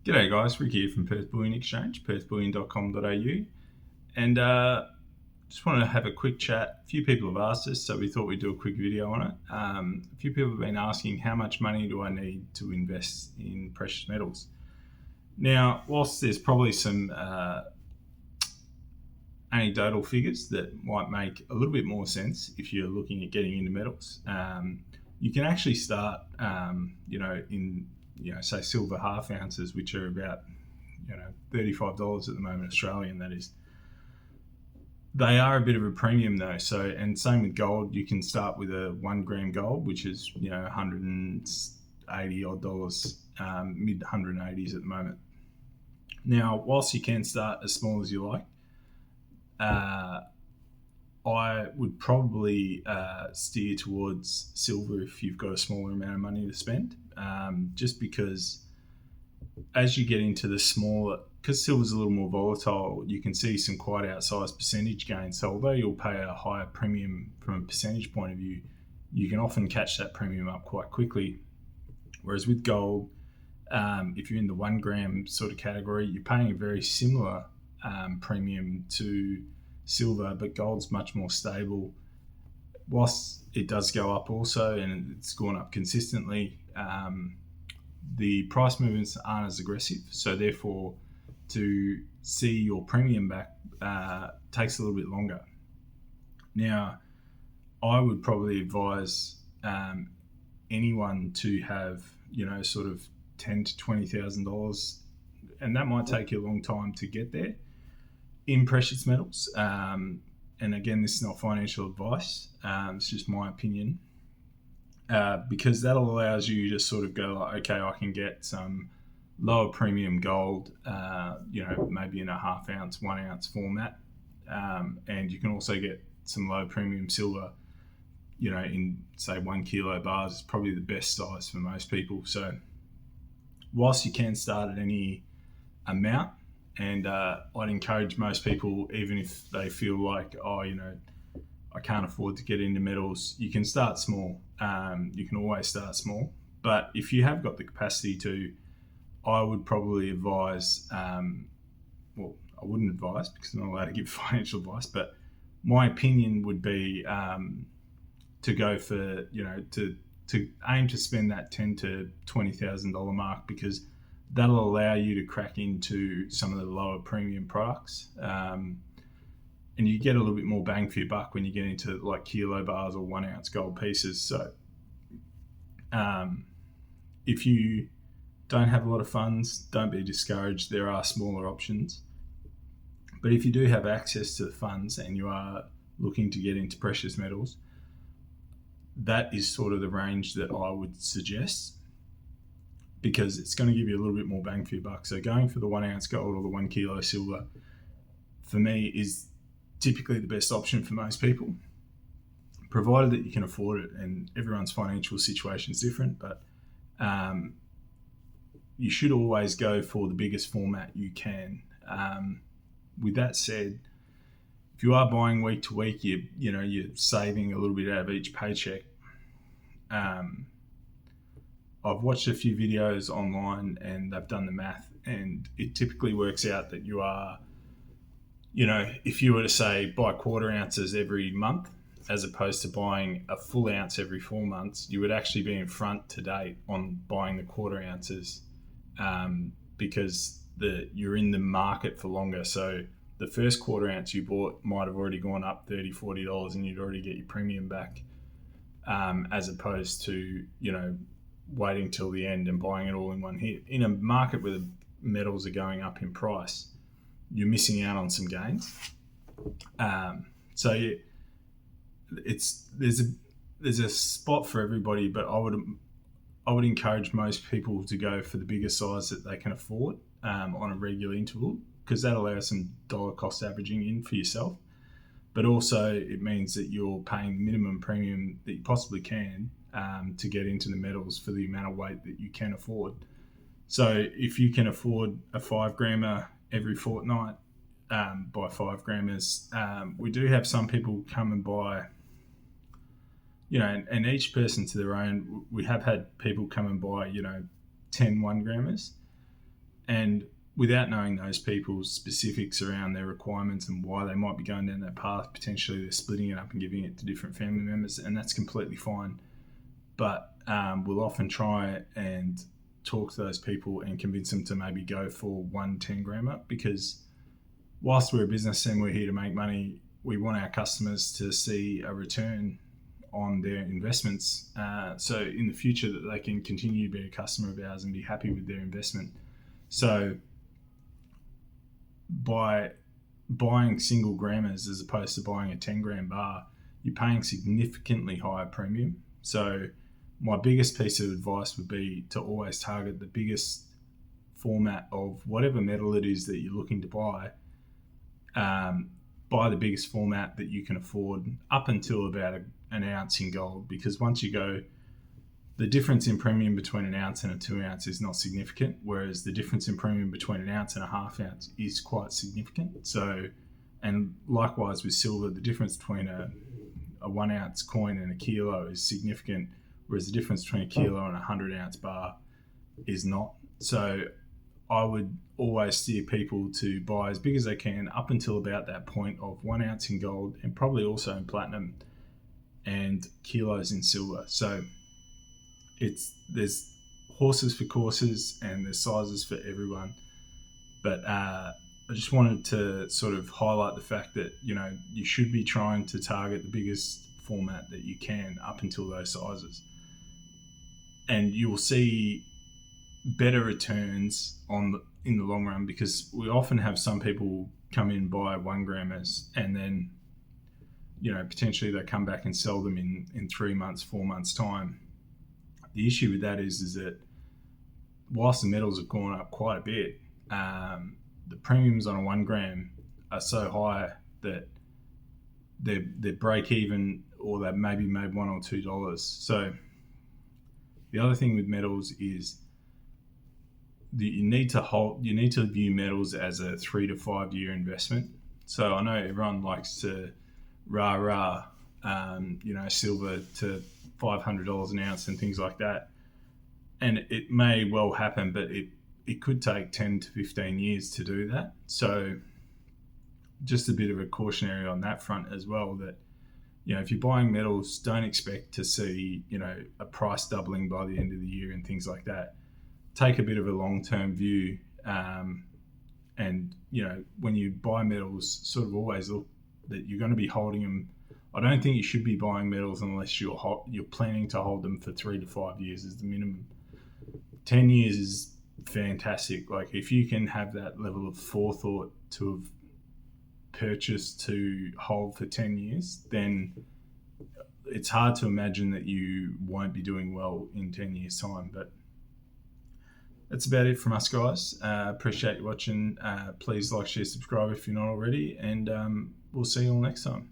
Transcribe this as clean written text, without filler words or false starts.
G'day guys, Rick here from Perth Bullion Exchange, perthbullion.com.au, and just wanted to have a quick chat. A few people have asked us, so we thought we'd do a quick video on it. A few people have been asking, how much money do I need to invest in precious metals? Now, whilst there's probably some anecdotal figures that might make a little bit more sense if you're looking at getting into metals, you can actually start, say silver half ounces, which are about, $35 at the moment, Australian, that is. They are a bit of a premium though. So, and same with gold, you can start with a 1 gram gold, which is, $180 odd dollars, mid 180s at the moment. Now, whilst you can start as small as you like, I would probably steer towards silver if you've got a smaller amount of money to spend, just because as you get into the smaller, because silver's a little more volatile, you can see some quite outsized percentage gains. So although you'll pay a higher premium from a percentage point of view, you can often catch that premium up quite quickly. Whereas with gold, if you're in the 1 gram sort of category, you're paying a very similar premium to silver, but gold's much more stable. Whilst it does go up also, and it's gone up consistently, the price movements aren't as aggressive. So therefore, to see your premium back takes a little bit longer. Now, I would probably advise anyone to have, sort of $10,000 to $20,000, and that might take you a long time to get there in precious metals. And again, this is not financial advice. It's just my opinion, because that allows you to sort of go like, okay, I can get some lower premium gold, maybe in a half ounce, 1 ounce format. And you can also get some low premium silver, in say 1 kilo bars is probably the best size for most people. So whilst you can start at any amount, and I'd encourage most people, even if they feel like, I can't afford to get into metals, you can start small. You can always start small. But if you have got the capacity to, I would probably advise, I wouldn't advise because I'm not allowed to give financial advice, but my opinion would be to go for, to aim to spend that $10,000 to $20,000 mark, because that'll allow you to crack into some of the lower premium products. And you get a little bit more bang for your buck when you get into like kilo bars or 1 ounce gold pieces. So if you don't have a lot of funds, don't be discouraged. There are smaller options. But if you do have access to the funds and you are looking to get into precious metals, that is sort of the range that I would suggest, because it's going to give you a little bit more bang for your buck. So going for the 1 ounce gold or the 1 kilo silver, for me, is typically the best option for most people, provided that you can afford it. And everyone's financial situation is different, but you should always go for the biggest format you can. With that said, if you are buying week to week, you're saving a little bit out of each paycheck. I've watched a few videos online and they've done the math, and it typically works out that you are, if you were to say buy quarter ounces every month as opposed to buying a full ounce every 4 months, you would actually be in front to date on buying the quarter ounces, because you're in the market for longer. So the first quarter ounce you bought might have already gone up $30, $40 and you'd already get your premium back, as opposed to, waiting till the end and buying it all in one hit. In a market where the metals are going up in price, you're missing out on some gains. So there's a spot for everybody, but I would encourage most people to go for the bigger size that they can afford on a regular interval, because that allows some dollar cost averaging in for yourself. But also it means that you're paying minimum premium that you possibly can to get into the metals for the amount of weight that you can afford. So if you can afford a 5 grammer every fortnight, buy 5 grammers. We do have some people come and buy, and each person to their own. We have had people come and buy, 10 1 grammers, And without knowing those people's specifics around their requirements and why they might be going down that path, potentially they're splitting it up and giving it to different family members, and that's completely fine. But we'll often try and talk to those people and convince them to maybe go for 1 10-grammer, because whilst we're a business and we're here to make money, we want our customers to see a return on their investments. So in the future that they can continue to be a customer of ours and be happy with their investment. So by buying single grammars as opposed to buying a 10-gram bar, you're paying significantly higher premium. So my biggest piece of advice would be to always target the biggest format of whatever metal it is that you're looking to buy. Buy the biggest format that you can afford up until about an ounce in gold, because once you go, the difference in premium between an ounce and a 2 ounce is not significant, whereas the difference in premium between an ounce and a half ounce is quite significant. So, and likewise with silver, the difference between a 1 ounce coin and a kilo is significant, whereas the difference between a kilo and a 100 ounce bar is not. So I would always steer people to buy as big as they can up until about that point of 1 ounce in gold, and probably also in platinum, and kilos in silver. So there's horses for courses and there's sizes for everyone. But I just wanted to sort of highlight the fact that, you should be trying to target the biggest format that you can up until those sizes. And you will see better returns in the long run, because we often have some people come in, buy 1 grammers, and then, potentially they come back and sell them in 3 months, 4 months time. The issue with that is that whilst the metals have gone up quite a bit, the premiums on a 1 gram are so high that they're break even, or they've maybe made $1 or $2. So the other thing with metals is that you need to view metals as a 3 to 5 year investment. So I know everyone likes to silver to $500 an ounce and things like that, and it may well happen, but it could take 10 to 15 years to do that. So just a bit of a cautionary on that front as well, that if you're buying metals, don't expect to see a price doubling by the end of the year and things like that. Take a bit of a long-term view, and when you buy metals, sort of always look that you're going to be holding them. I don't think you should be buying metals unless you're planning to hold them for 3 to 5 years as the minimum. 10 years is fantastic. Like, if you can have that level of forethought to have purchased to hold for 10 years, then it's hard to imagine that you won't be doing well in 10 years' time. But that's about it from us, guys. Appreciate you watching. Please like, share, subscribe if you're not already, and we'll see you all next time.